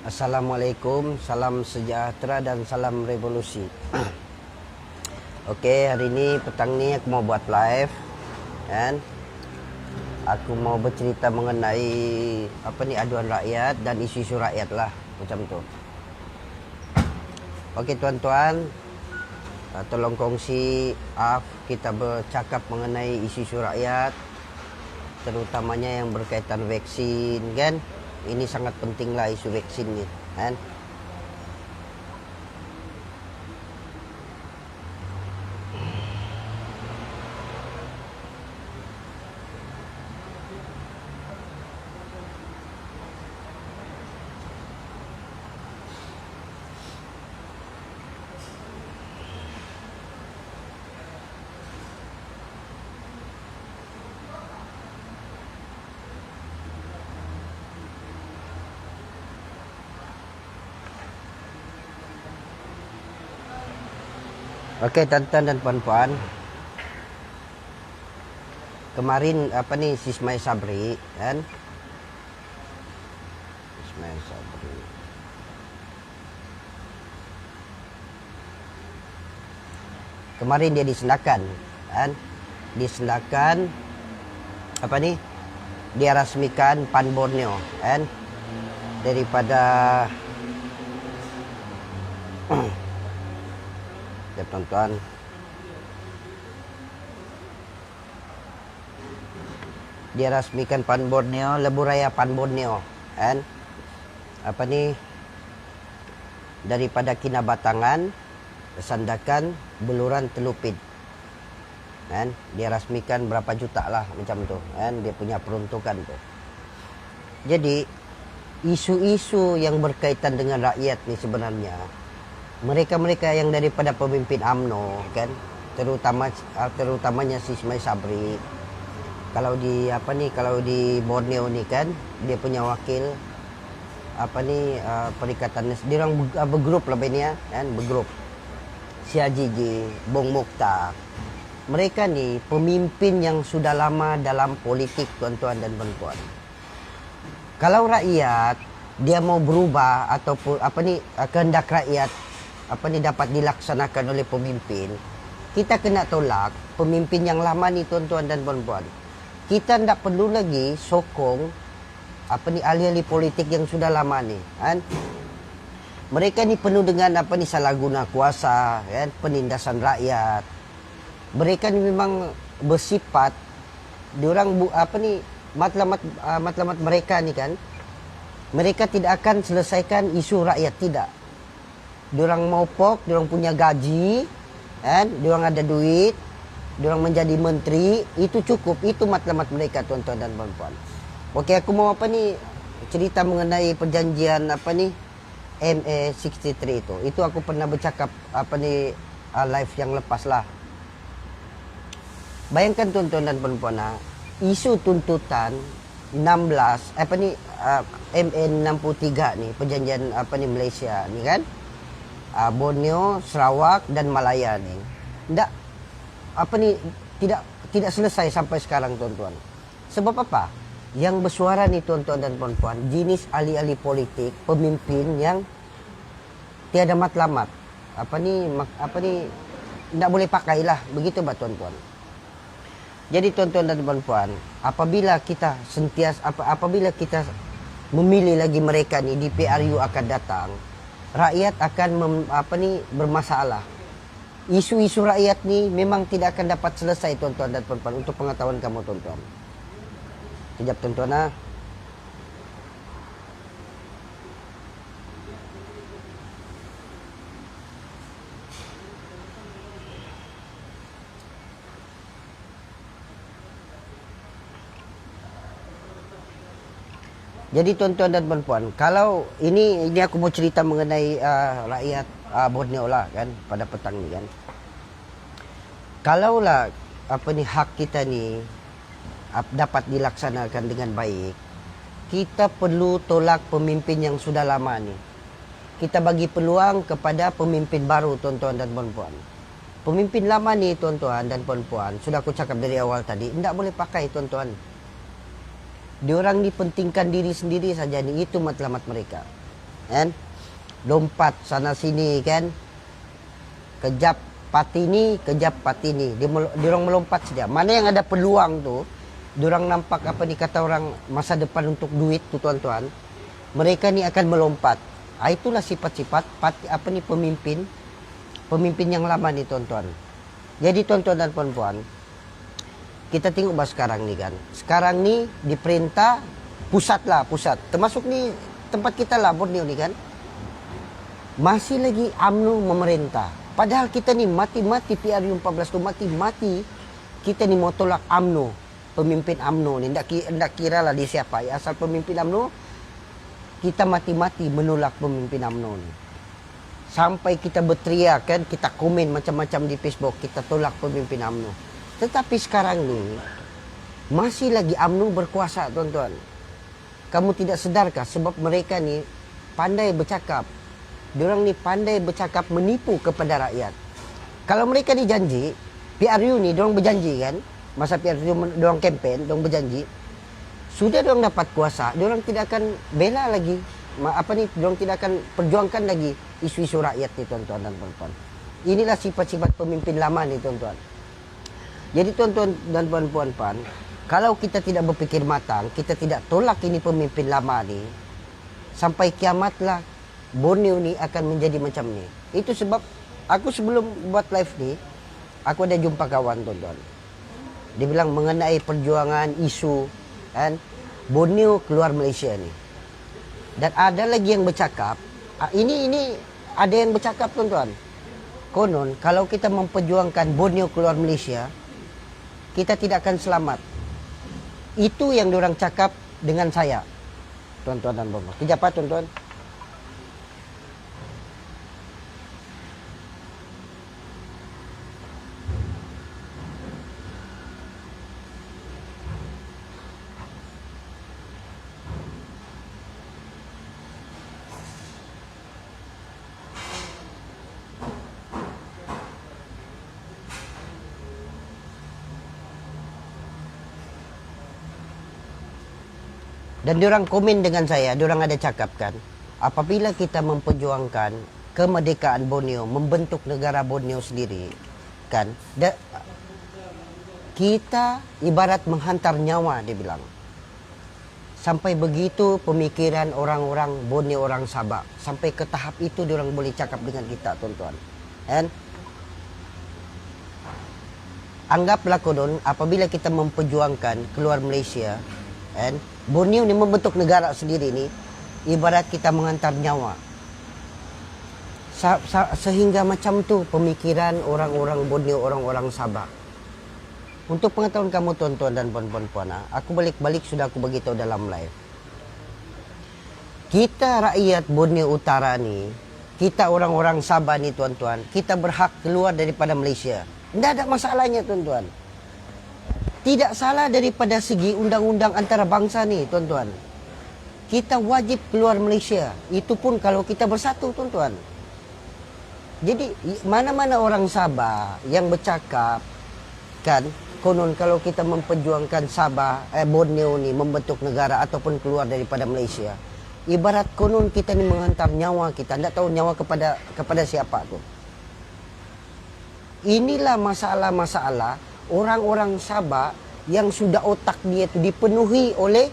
Assalamualaikum, salam sejahtera dan salam revolusi. Oke, hari ini petang ni aku mau buat live kan. Aku mau bercerita mengenai aduan rakyat dan isu-isu rakyat lah, macam tu. Oke tuan-tuan, tolong kongsi kita bercakap mengenai isu-isu rakyat, terutamanya yang berkaitan vaksin kan. Ini sangat penting lah isu vaksin ni kan. Okey tuan-tuan dan puan-puan, kemarin si Ismail Sabri kan, Ismail Sabri kemarin dia disendakan kan, dia rasmikan PAN Borneo kan, daripada ya tuan-tuan, dia rasmikan PAN Borneo, Lebuh Raya PAN Borneo kan, daripada Kinabatangan, Sandakan, Beluran, Telupin kan, dia rasmikan berapa juta lah macam tu kan, dia punya peruntukan tu. Jadi isu-isu yang berkaitan dengan rakyat ni sebenarnya mereka-mereka yang daripada pemimpin UMNO kan, terutamanya si Ismail Sabri. Kalau di Borneo ni kan, dia punya wakil perikatan dia orang bergrup lah ini kan, bergrup. Si Haji Bong Mokhtar. Mereka ni pemimpin yang sudah lama dalam politik tuan-tuan dan puan-puan. Kalau rakyat dia mau berubah ataupun kehendak rakyat dapat dilaksanakan oleh pemimpin, kita kena tolak pemimpin yang lama ni tuan-tuan dan puan-puan. Kita tidak perlu lagi sokong ahli-ahli politik yang sudah lama ni kan. Mereka ni penuh dengan salah guna kuasa kan, penindasan rakyat. Mereka ni memang bersifat diorang matlamat mereka ni kan, mereka tidak akan selesaikan isu rakyat, tidak. Diorang mau pok, diorang punya gaji kan, diorang ada duit, diorang menjadi menteri, itu cukup, itu matlamat mereka tuan-tuan dan puan-puan. Okey, aku mau cerita mengenai perjanjian MA63 itu. Itu aku pernah bercakap live yang lepas lah. Bayangkan tuan-tuan dan puan-puan, isu tuntutan 16 MA63 ni, perjanjian Malaysia ni kan, Borneo, Sarawak dan Malaya ni tidak selesai sampai sekarang tuan-tuan. Sebab apa? Yang bersuara ni tuan-tuan dan puan-puan, jenis ahli-ahli politik, pemimpin yang tiada matlamat. Tidak boleh pakailah, begitu bah tuan-tuan. Jadi tuan-tuan dan puan-puan, apabila kita memilih lagi mereka ni di PRU akan datang, rakyat akan bermasalah. Isu-isu rakyat ni memang tidak akan dapat selesai tuan-tuan dan puan-puan, untuk pengetahuan kamu tuan-tuan. Sekejap tuan-tuan . Jadi tuan-tuan dan puan-puan, kalau ini aku mau cerita mengenai rakyat Borneo lah kan, pada petang ni kan. Kalaulah hak kita ni dapat dilaksanakan dengan baik, kita perlu tolak pemimpin yang sudah lama ni. Kita bagi peluang kepada pemimpin baru tuan-tuan dan puan-puan. Pemimpin lama ni tuan-tuan dan puan-puan, sudah aku cakap dari awal tadi, tidak boleh pakai tuan-tuan. Diorang ni pentingkan diri sendiri saja ni, itu matlamat mereka. kan? Lompat sana sini kan. Kejap Patini, kejap Patini. Diorang melompat saja. Mana yang ada peluang tu, diorang nampak apa ni kata orang masa depan untuk duit tu tuan-tuan. Mereka ni akan melompat. Itulah sifat-sifat pemimpin yang lama ni tuan-tuan. Jadi tuan-tuan dan puan-puan, kita tengok bah sekarang ni kan. Sekarang ni diperintah pusat. Termasuk ni tempat kita lah Borneo ni kan. Masih lagi UMNO memerintah. Padahal kita ni mati-mati PRU 14 tu mati-mati kita ni mau tolak UMNO, pemimpin UMNO ni. Ndak kira lah dia siapa. Ya, asal pemimpin UMNO, kita mati-mati menolak pemimpin UMNO ni. Sampai kita berteriak kan, kita komen macam-macam di Facebook, kita tolak pemimpin UMNO. Tetapi sekarang ni masih lagi UMNO berkuasa tuan-tuan. Kamu tidak sedarkah sebab mereka ni pandai bercakap. Diorang ni pandai bercakap menipu kepada rakyat. Kalau mereka ni janji, PRU ni diorang berjanji kan, masa PRU diorang kempen, diorang berjanji, sudah diorang dapat kuasa, diorang tidak akan bela lagi diorang tidak akan perjuangkan lagi isu-isu rakyat ni tuan-tuan dan puan-puan. Inilah sifat-sifat pemimpin lama ni tuan-tuan. Jadi tuan-tuan dan puan-puan, kalau kita tidak berfikir matang, kita tidak tolak ini pemimpin lama ni, sampai kiamatlah Borneo ni akan menjadi macam ni. Itu sebab aku sebelum buat live ni, aku ada jumpa kawan tuan-tuan. Dia bilang mengenai perjuangan isu kan, Borneo keluar Malaysia ni. Dan ada lagi yang bercakap, ini ada yang bercakap tuan-tuan. Konon kalau kita memperjuangkan Borneo keluar Malaysia, kita tidak akan selamat. Itu yang diorang cakap dengan saya, tuan-tuan dan puan-puan. Kejap apa tuan-tuan? Dan diorang komen dengan saya, diorang ada cakap kan, apabila kita memperjuangkan kemerdekaan Borneo, membentuk negara Borneo sendiri, kan, kita ibarat menghantar nyawa, dia bilang. Sampai begitu pemikiran orang-orang Borneo, orang Sabah. Sampai ke tahap itu diorang boleh cakap dengan kita, tuan-tuan. Kan? Anggaplah konon, apabila kita memperjuangkan keluar Malaysia, kan, Borneo ni membentuk negara sendiri ni, ibarat kita menghantar nyawa. Sehingga macam tu pemikiran orang-orang Borneo, orang-orang Sabah. Untuk pengetahuan kamu tuan-tuan dan puan-puan, aku balik-balik sudah aku beritahu dalam live. Kita rakyat Borneo Utara ni, kita orang-orang Sabah ni tuan-tuan, kita berhak keluar daripada Malaysia. Tidak ada masalahnya tuan-tuan. Tidak salah daripada segi undang-undang antarabangsa ni tuan-tuan. Kita wajib keluar Malaysia. Itu pun kalau kita bersatu tuan-tuan. Jadi mana-mana orang Sabah yang bercakap kan, konon kalau kita memperjuangkan Sabah, Borneo ni membentuk negara ataupun keluar daripada Malaysia, ibarat konon kita ni menghantar nyawa kita. Tidak tahu nyawa kepada siapa tu. Inilah masalah-masalah orang-orang Sabah yang sudah otak dia itu dipenuhi oleh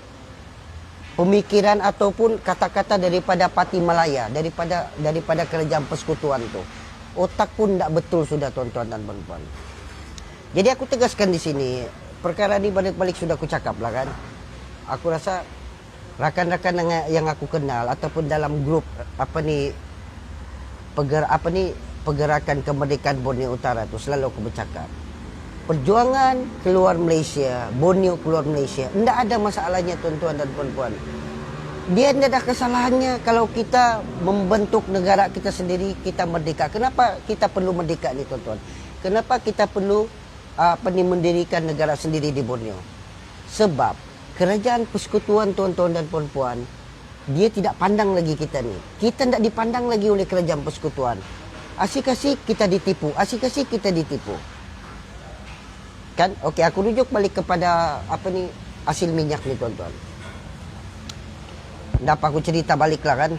pemikiran ataupun kata-kata daripada Parti Malaya, daripada kerajaan persekutuan itu. Otak pun tidak betul sudah tuan-tuan dan puan-puan. Jadi aku tegaskan di sini, perkara ini balik-balik sudah aku cakap lah kan. Aku rasa rakan-rakan yang aku kenal ataupun dalam grup pergerakan kemerdekaan Borneo Utara itu selalu aku bercakap. Perjuangan keluar Malaysia, Borneo keluar Malaysia, tidak ada masalahnya tuan-tuan dan puan-puan. Dia tidak ada kesalahannya kalau kita membentuk negara kita sendiri, kita merdeka. Kenapa kita perlu merdeka ni tuan-tuan? Kenapa kita perlu mendirikan negara sendiri di Borneo? Sebab kerajaan persekutuan tuan-tuan dan puan-puan, dia tidak pandang lagi kita ni. Kita tidak dipandang lagi oleh kerajaan persekutuan. Asyik-asyik kita ditipu, asyik-asyik kita ditipu. Kan? Okey, aku rujuk balik kepada hasil minyak ni tuan-tuan. Dapat aku cerita balik lah kan.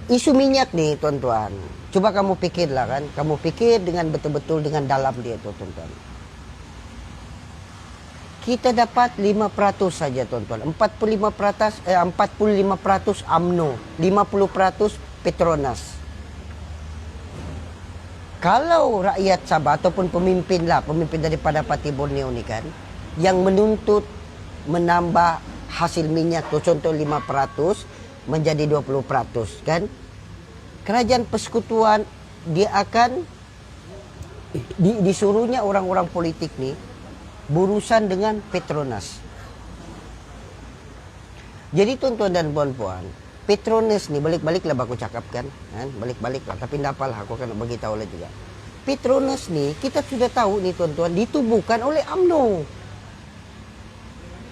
Isu minyak nih tuan-tuan, coba kamu pikirlah kan, kamu pikir dengan betul-betul dengan dalam dia tuan-tuan. Kita dapat 5% saja tuan-tuan, 45% UMNO, 50% Petronas. Kalau rakyat Sabah ataupun pemimpin daripada Parti Borneo ni kan, yang menuntut menambah hasil minyak tu, contoh 5% menjadi 20% kan, kerajaan persekutuan dia akan disuruhnya orang-orang politik ni berurusan dengan Petronas. Jadi tuan-tuan dan puan-puan, Petronas ni balik-baliklah aku cakapkan, kan? Balik-baliklah, tapi tidak apalah, aku akan bagi tahu lah juga. Petronas ni kita sudah tahu ni tuan-tuan, ditubuhkan oleh UMNO.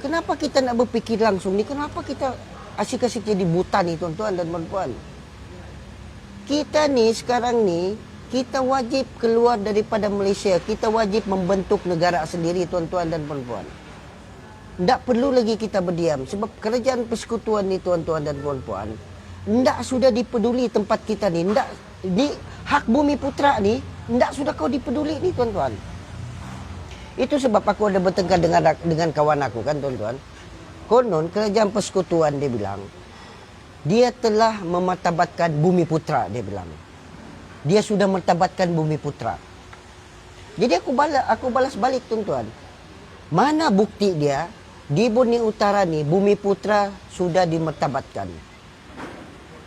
Kenapa kita nak berfikir langsung ni? Kenapa kita asyik-asyik jadi buta ni tuan-tuan dan puan-puan? Kita ni sekarang ni, kita wajib keluar daripada Malaysia. Kita wajib membentuk negara sendiri tuan-tuan dan puan-puan. Tak perlu lagi kita berdiam. Sebab kerajaan persekutuan ni tuan-tuan dan puan-puan, tak sudah dipeduli tempat kita ni. Tak, di hak bumi putra ni, tak sudah kau dipeduli ni tuan-tuan. Itu sebab aku ada bertengkar dengan kawan aku kan tuan-tuan. Konon kerajaan persekutuan dia bilang, dia telah memartabatkan bumi putra, dia bilang. Dia sudah martabatkan bumi putra. Jadi aku balas balik tuan-tuan. Mana bukti dia di Borneo Utara ni bumi putra sudah dimartabatkan?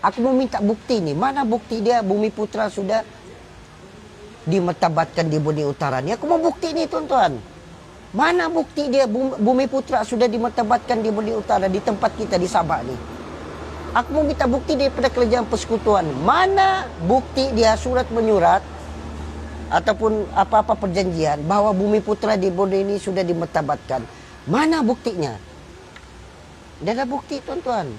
Aku mau minta bukti ni. Mana bukti dia bumi putra sudah dimartabatkan di Borneo Utara ni? Aku mau bukti ni tuan-tuan. Mana bukti dia bumi putra sudah dimartabatkan di Borneo Utara, di tempat kita di Sabah ni? Aku mau minta bukti daripada kerajaan persekutuan. Mana bukti dia surat menyurat ataupun apa-apa perjanjian bahawa bumi putra di Borneo ini sudah dimartabatkan? Mana buktinya? Tidak ada bukti tuan-tuan.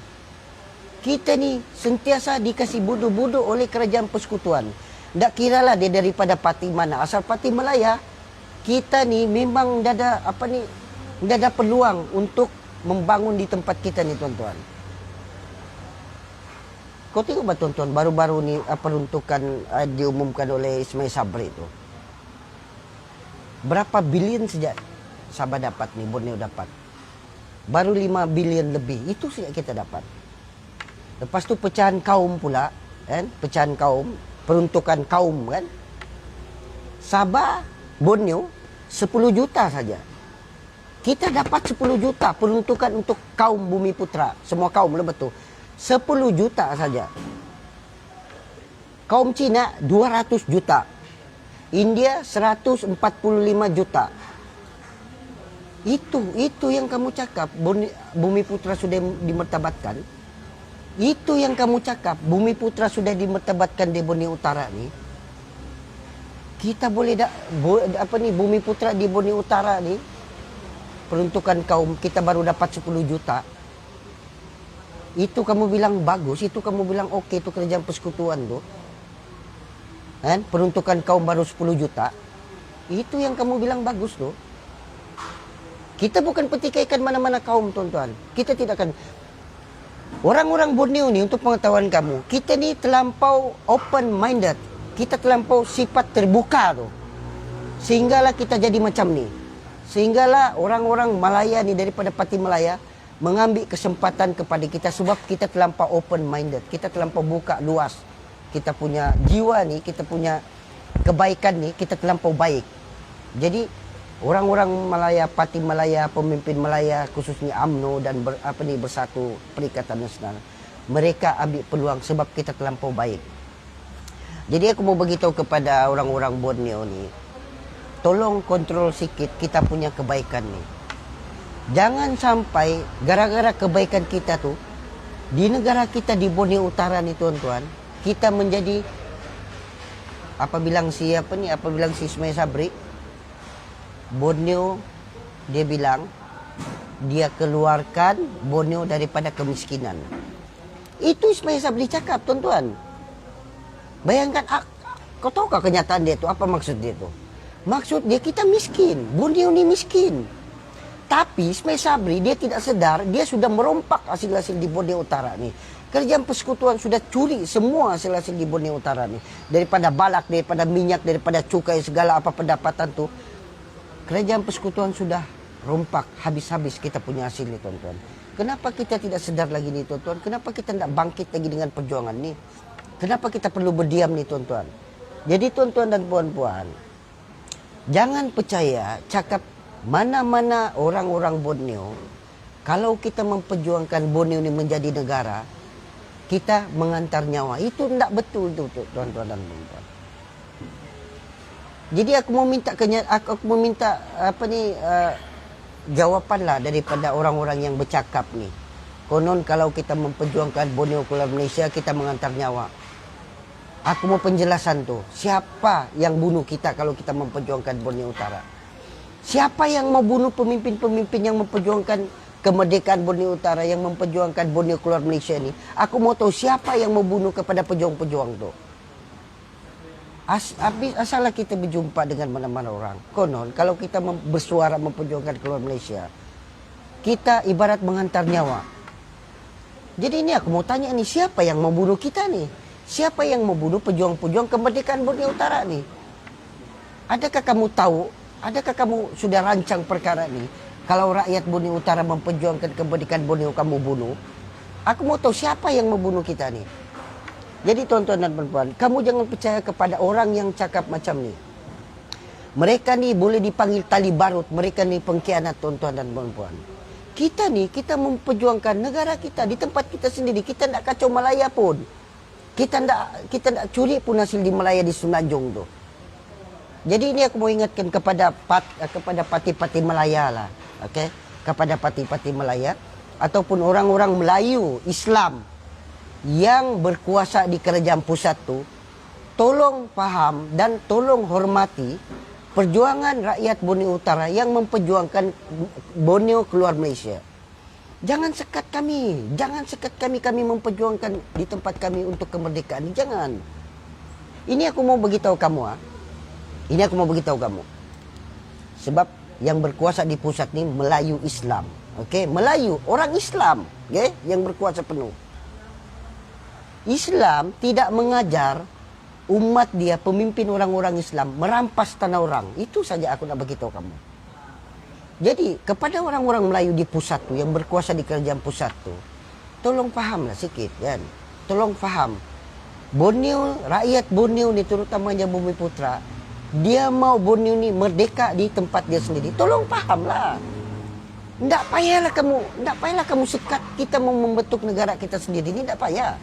Kita ni sentiasa dikasih bodoh-bodoh oleh kerajaan persekutuan. Tak kiralah dia daripada parti mana, asal parti Melaya, kita ni memang dah ada peluang untuk membangun di tempat kita ni tuan-tuan. Kau tengok bah tuan-tuan, baru-baru ni peruntukan diumumkan oleh Ismail Sabri tu. Berapa bilion sejak Sabah dapat ni, Borneo dapat. Baru 5 bilion lebih, itu sejak kita dapat. Lepas tu pecahan kaum pula, kan? Pecahan kaum, peruntukan kaum kan. Sabah, Borneo 10 juta saja. Kita dapat 10 juta peruntukan untuk kaum bumi putra. Semua kaum lah betul. 10 juta saja. Kaum Cina 200 juta. India 145 juta. Itu yang kamu cakap bumi putra sudah dimartabatkan. Itu yang kamu cakap bumi putra sudah dimartabatkan di Borneo Utara ni. Kita boleh bumi putra di Borneo Utara ni, peruntukan kaum kita baru dapat 10 juta. Itu kamu bilang bagus, itu kamu bilang okey, itu kerajaan persekutuan tu. Kan? Peruntukan kaum baru 10 juta. Itu yang kamu bilang bagus tu. Kita bukan petikaikan mana-mana kaum tuan-tuan. Kita tidak akan. Orang-orang Borneo ni, untuk pengetahuan kamu, kita ni terlampau open-minded. Kita terlampau sifat terbuka tu. Sehinggalah kita jadi macam ni. Sehinggalah orang-orang Malaya ni daripada Parti Melaya mengambil kesempatan kepada kita sebab kita terlampau open-minded. Kita terlampau buka luas. Kita punya jiwa ni, kita punya kebaikan ni, kita terlampau baik. Jadi, orang-orang Malaya, Parti Melaya, pemimpin Melaya, khususnya UMNO dan Bersatu Perikatan Nasional, mereka ambil peluang sebab kita terlampau baik. Jadi aku mau beritahu kepada orang-orang Borneo ni, tolong kontrol sikit kita punya kebaikan ni. Jangan sampai gara-gara kebaikan kita tu, di negara kita di Borneo Utara ni tuan-tuan, kita menjadi apa bilang si Ismail Sabri, Borneo, dia bilang dia keluarkan Borneo daripada kemiskinan. Itu Ismail Sabri cakap tuan-tuan. Bayangkan, kau tahukah kenyataan dia tu? Apa maksud dia tu? Maksud dia kita miskin. Borneo ni miskin. Tapi Ismail Sabri dia tidak sedar, dia sudah merompak hasil-hasil di Borneo Utara ni. Kerajaan persekutuan sudah curi semua hasil-hasil di Borneo Utara ni. Daripada balak, daripada minyak, daripada cukai, segala apa pendapatan tu. Kerajaan persekutuan sudah rompak, habis-habis kita punya hasil ni tuan-tuan. Kenapa kita tidak sedar lagi ni tuan-tuan? Kenapa kita tidak bangkit lagi dengan perjuangan ni? Kenapa kita perlu berdiam ni tuan-tuan? Jadi tuan-tuan dan puan-puan, jangan percaya cakap mana-mana orang-orang Borneo. Kalau kita memperjuangkan Borneo ni menjadi negara, kita mengantar nyawa. Itu tidak betul tu tuan-tuan dan puan-puan. Jadi aku mau minta jawapanlah daripada orang-orang yang bercakap ni. Konon kalau kita memperjuangkan Borneo keluar Malaysia, kita mengantar nyawa. Aku mau penjelasan tu. Siapa yang bunuh kita kalau kita memperjuangkan Borneo Utara? Siapa yang mau bunuh pemimpin-pemimpin yang memperjuangkan kemerdekaan Borneo Utara, yang memperjuangkan Borneo keluar Malaysia ni? Aku mau tahu siapa yang membunuh kepada pejuang-pejuang tu. Asalnya kita berjumpa dengan mana-mana orang. Konon kalau kita bersuara memperjuangkan keluar Malaysia, kita ibarat mengantar nyawa. Jadi ini aku mau tanya ni, siapa yang membunuh kita ni? Siapa yang membunuh pejuang-pejuang kemerdekaan Borneo Utara ni? Adakah kamu tahu? Adakah kamu sudah rancang perkara ni? Kalau rakyat Borneo Utara memperjuangkan kemerdekaan Borneo, kamu bunuh. Aku mau tahu siapa yang membunuh kita ni. Jadi tuan-tuan dan puan-puan, kamu jangan percaya kepada orang yang cakap macam ni. Mereka ni boleh dipanggil tali barut. Mereka ni pengkhianat tuan-tuan dan puan-puan. Kita ni, kita memperjuangkan negara kita di tempat kita sendiri. Kita tak kacau Malaya pun. Kita tak curi pun hasil di Malaya di Semenanjung tu. Jadi ini aku mau ingatkan kepada parti-parti Malaya lah. Okay? Kepada parti-parti Malaya ataupun orang-orang Melayu Islam yang berkuasa di kerajaan pusat tu, tolong faham dan tolong hormati perjuangan rakyat Borneo Utara yang memperjuangkan Borneo keluar Malaysia. Jangan sekat kami memperjuangkan di tempat kami untuk kemerdekaan. Jangan. Ini aku mau beritahu kamu. Ini aku mau beritahu kamu. Sebab yang berkuasa di pusat ni Melayu Islam. Okey, Melayu, orang Islam, okey, yang berkuasa penuh. Islam tidak mengajar umat dia, pemimpin orang-orang Islam merampas tanah orang. Itu saja aku nak beritahu kamu. Jadi, kepada orang-orang Melayu di pusat tu, yang berkuasa di kerajaan pusat tu, tolong fahamlah sikit kan. Tolong faham. Borneo, rakyat Borneo ni terutamanya Bumiputra, dia mau Borneo ni merdeka di tempat dia sendiri. Tolong fahamlah. Tak payahlah kamu sekat kita mau membentuk negara kita sendiri ni, tak payah.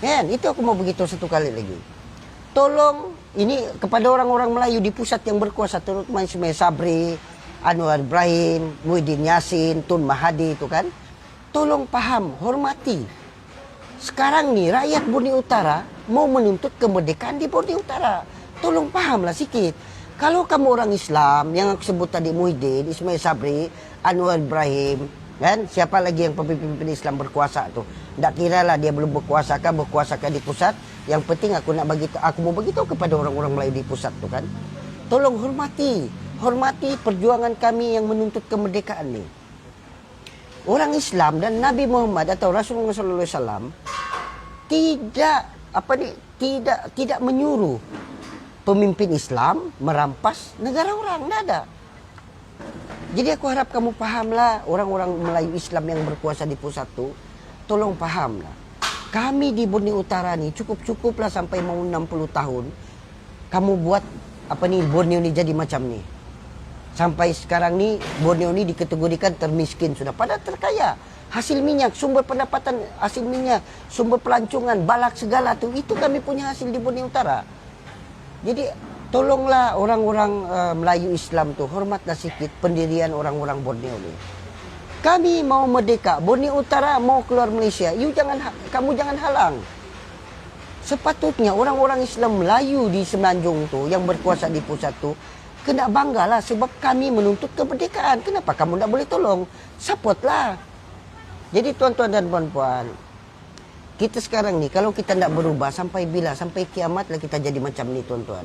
Kan? Itu aku mau beritahu satu kali lagi. Tolong, ini kepada orang-orang Melayu di pusat yang berkuasa, terutama Ismail Sabri, Anwar Ibrahim, Muhyiddin Yassin, Tun Mahathir itu kan. Tolong paham, hormati. Sekarang ni rakyat Borneo Utara mau menuntut kemerdekaan di Borneo Utara. Tolong pahamlah sikit. Kalau kamu orang Islam, yang aku sebut tadi Muhyiddin, Ismail Sabri, Anwar Ibrahim, kan? Siapa lagi yang pemimpin Islam berkuasa tu? Tak kira lah dia belum berkuasakah di pusat. Yang penting aku mau beritahu kepada orang-orang Melayu di pusat tu kan. Tolong hormati perjuangan kami yang menuntut kemerdekaan ni. Orang Islam dan Nabi Muhammad atau Rasulullah SAW tidak menyuruh pemimpin Islam merampas negara orang, tidak ada. Jadi aku harap kamu pahamlah, orang-orang Melayu Islam yang berkuasa di pusat tu, tolong pahamlah. Kami di Borneo Utara ni cukup-cukuplah sampai mau 60 tahun. Kamu buat Borneo ni jadi macam ni. Sampai sekarang ni Borneo ni dikategorikan termiskin sudah, padahal terkaya. Hasil minyak, sumber pendapatan hasil minyak, sumber pelancongan, balak segala tu, itu kami punya hasil di Borneo Utara. Jadi tolonglah orang-orang Melayu Islam tu, hormatlah sikit pendirian orang-orang Borneo ni. Kami mau merdeka, Borneo Utara mau keluar Malaysia. Kamu jangan halang. Sepatutnya orang-orang Islam Melayu di Semenanjung tu yang berkuasa di pusat tu kena banggalah sebab kami menuntut kemerdekaan. Kenapa kamu tak boleh tolong? Supportlah. Jadi tuan-tuan dan puan-puan, kita sekarang ni kalau kita tak berubah sampai bila? Sampai kiamat lah kita jadi macam ni tuan-tuan.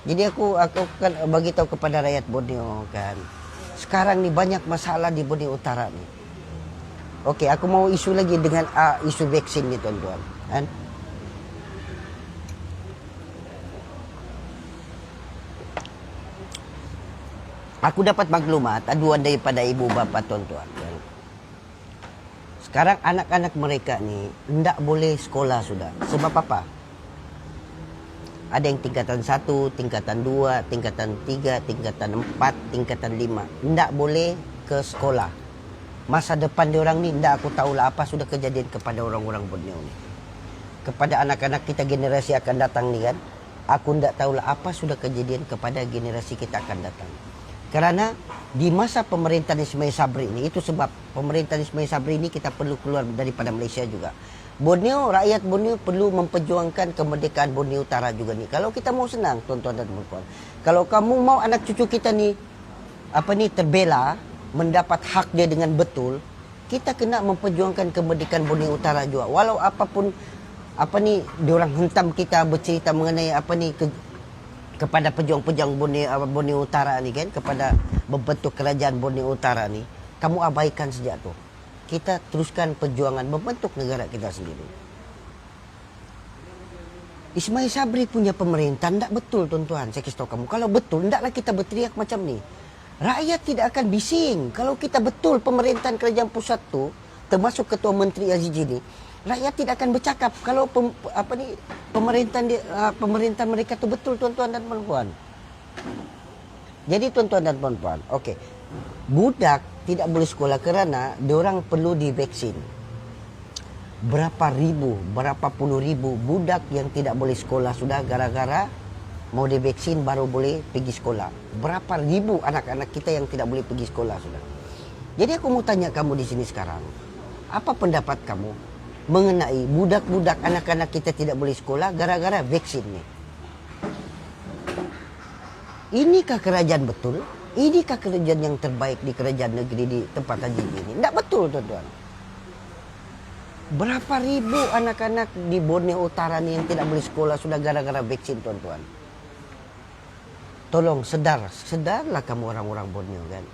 Jadi aku akan bagi tahu kepada rakyat Borneo kan. Sekarang ni banyak masalah di Borneo Utara ni. Okey, aku mau isu lagi dengan isu vaksin ni tuan-tuan. Kan? Aku dapat maklumat aduan daripada ibu bapa tuan-tuan. Kan? Sekarang anak-anak mereka ni tidak boleh sekolah sudah. Sebab apa? Ada yang tingkatan 1, tingkatan 2, tingkatan 3, tingkatan 4, tingkatan 5. Tidak boleh ke sekolah. Masa depan diorang ni tidak aku tahulah apa sudah kejadian kepada orang-orang Borneo ni. Kepada anak-anak kita generasi akan datang ni kan. Aku tidak tahulah apa sudah kejadian kepada generasi kita akan datang. Kerana di masa pemerintahan Ismail Sabri ini, itu sebab pemerintahan Ismail Sabri ini kita perlu keluar daripada Malaysia juga. Borneo, rakyat Borneo perlu memperjuangkan kemerdekaan Borneo Utara juga ni. Kalau kita mau senang, tuan-tuan dan puan-puan. Kalau kamu mau anak cucu kita ni terbela, mendapat hak dia dengan betul, kita kena memperjuangkan kemerdekaan Borneo Utara juga. Walau apapun diorang hentam kita bercerita mengenai kepada pejuang-pejuang Borneo Utara ni kan, kepada membentuk kerajaan Borneo Utara ni, kamu abaikan sejak tu. Kita teruskan perjuangan membentuk negara kita sendiri. Ismail Sabri punya pemerintah tidak betul tuan-tuan. Saya kasih tahu kamu, kalau betul tidaklah kita berteriak macam ni. Rakyat tidak akan bising. Kalau kita betul pemerintahan kerajaan pusat tu, termasuk Ketua Menteri Azizi ni, rakyat tidak akan bercakap kalau pemerintahan mereka tu betul tuan-tuan dan puan-puan. Jadi tuan-tuan dan puan-puan, okey. Budak tidak boleh sekolah kerana diorang perlu divaksin. Berapa puluh ribu budak yang tidak boleh sekolah sudah gara-gara mau divaksin baru boleh pergi sekolah. Berapa ribu anak-anak kita yang tidak boleh pergi sekolah sudah. Jadi aku mau tanya kamu di sini sekarang, apa pendapat kamu mengenai budak-budak anak-anak kita tidak boleh sekolah gara-gara vaksin ni? Inikah kerajaan betul? Inikah kerajaan yang terbaik di kerajaan negeri di tempat Haji ini? Tidak betul tuan-tuan. Berapa ribu anak-anak di Borneo Utara ni yang tidak boleh sekolah sudah gara-gara vaksin tuan-tuan. Tolong sedarlah kamu orang-orang Borneo kan.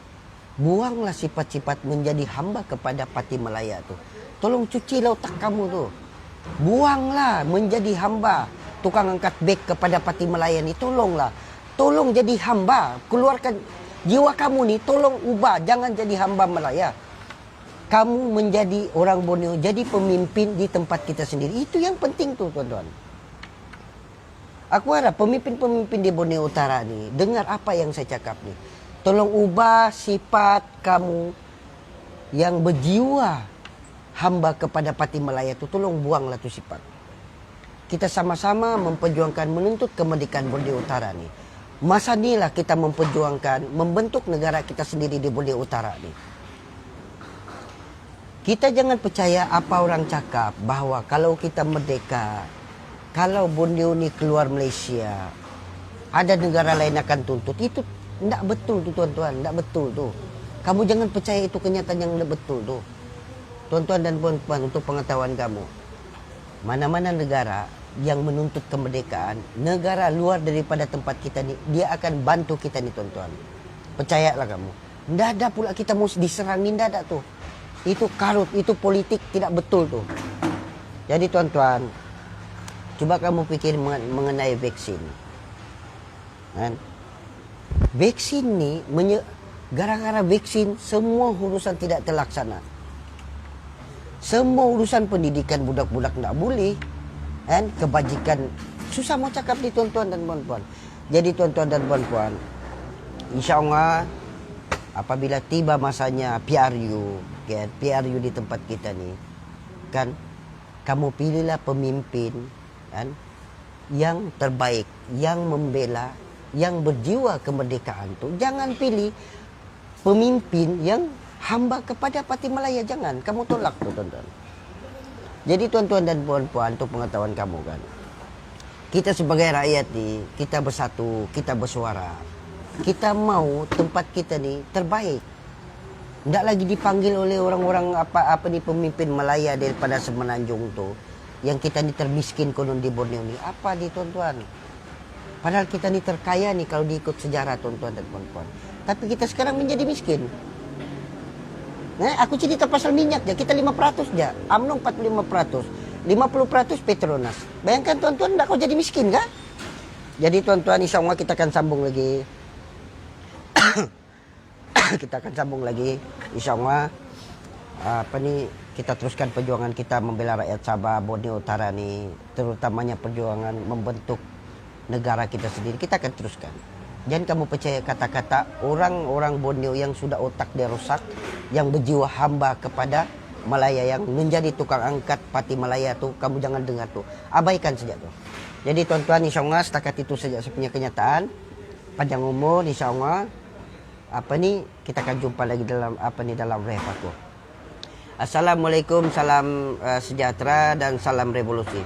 Buanglah sifat-sifat menjadi hamba kepada Pati Malaya tu. Tolong cucilah otak kamu tu. Buanglah menjadi hamba tukang angkat beg kepada Pati Malaya ni. Tolonglah. Tolong jadi hamba. Keluarkan jiwa kamu ni, tolong ubah. Jangan jadi hamba Malaya. Kamu menjadi orang Borneo, jadi pemimpin di tempat kita sendiri. Itu yang penting tu tuan-tuan. Aku harap pemimpin-pemimpin di Borneo Utara ni dengar apa yang saya cakap ni. Tolong ubah sifat kamu yang berjiwa hamba kepada Pati Malaya tu. Tolong buanglah tu sifat. Kita sama-sama memperjuangkan menuntut kemerdekaan Borneo Utara ni. Masa inilah kita memperjuangkan membentuk negara kita sendiri di Borneo Utara ni. Kita jangan percaya apa orang cakap bahawa kalau kita merdeka, kalau Borneo ni keluar Malaysia, ada negara lain akan tuntut. Itu tidak betul tu tuan-tuan, tidak betul tu. Kamu jangan percaya itu kenyataan yang tidak betul tu. Tuan-tuan dan puan-puan, untuk pengetahuan kamu, mana-mana negara yang menuntut kemerdekaan, negara luar daripada tempat kita ni, dia akan bantu kita ni tuan-tuan. Percayalah kamu. Tidak ada pula kita mesti diserang ni, tidak ada tu. Itu karut, itu politik tidak betul tu. Jadi tuan-tuan, cuba kamu fikir mengenai vaksin. Kan? Vaksin ni, gara-gara vaksin, semua urusan tidak terlaksana. Semua urusan pendidikan budak-budak tidak boleh. Kan? Kebajikan, susah mau cakap ni tuan-tuan dan puan-puan. Jadi tuan-tuan dan puan-puan, insya-Allah apabila tiba masanya PRU, kan, PRU di tempat kita ni, kan, kamu pilihlah pemimpin, kan, yang terbaik, yang membela, yang berjiwa kemerdekaan tu. Jangan pilih pemimpin yang hamba kepada Pati Malaya, jangan. Kamu tolak tu tuan-tuan. Jadi tuan-tuan dan puan-puan, untuk pengetahuan kamu kan, kita sebagai rakyat ni, kita bersatu, kita bersuara. Kita mau tempat kita ni terbaik. Tidak lagi dipanggil oleh orang-orang pemimpin Malaya daripada Semenanjung tu, yang kita ni termiskin konon di Borneo ni. Apa ni tuan-tuan? Padahal kita ni terkaya ni kalau diikut sejarah tuan-tuan dan puan-puan. Tapi kita sekarang menjadi miskin. Aku cerita pasal minyak ya, kita 5% ya. UMNO 45%. 50% Petronas. Bayangkan tuan-tuan, enggak kau jadi miskin kah? Jadi tuan-tuan, insya Allah kita akan sambung lagi. Kita akan sambung lagi, insya Allah. Kita teruskan perjuangan kita membela rakyat Sabah, Borneo Utara nih, terutamanya perjuangan membentuk negara kita sendiri. Kita akan teruskan. Jangan kamu percaya kata-kata orang-orang Borneo yang sudah otak dia rusak, yang berjiwa hamba kepada Malaya, yang menjadi tukang angkat Pati Malaya tuh, kamu jangan dengar tuh. Abaikan saja tuh. Jadi tuan-tuan, insya Allah setakat itu saja saya punya kenyataan. Panjang umur, insya Allah. Kita akan jumpa lagi dalam ref aku. Assalamualaikum, salam sejahtera dan salam revolusi.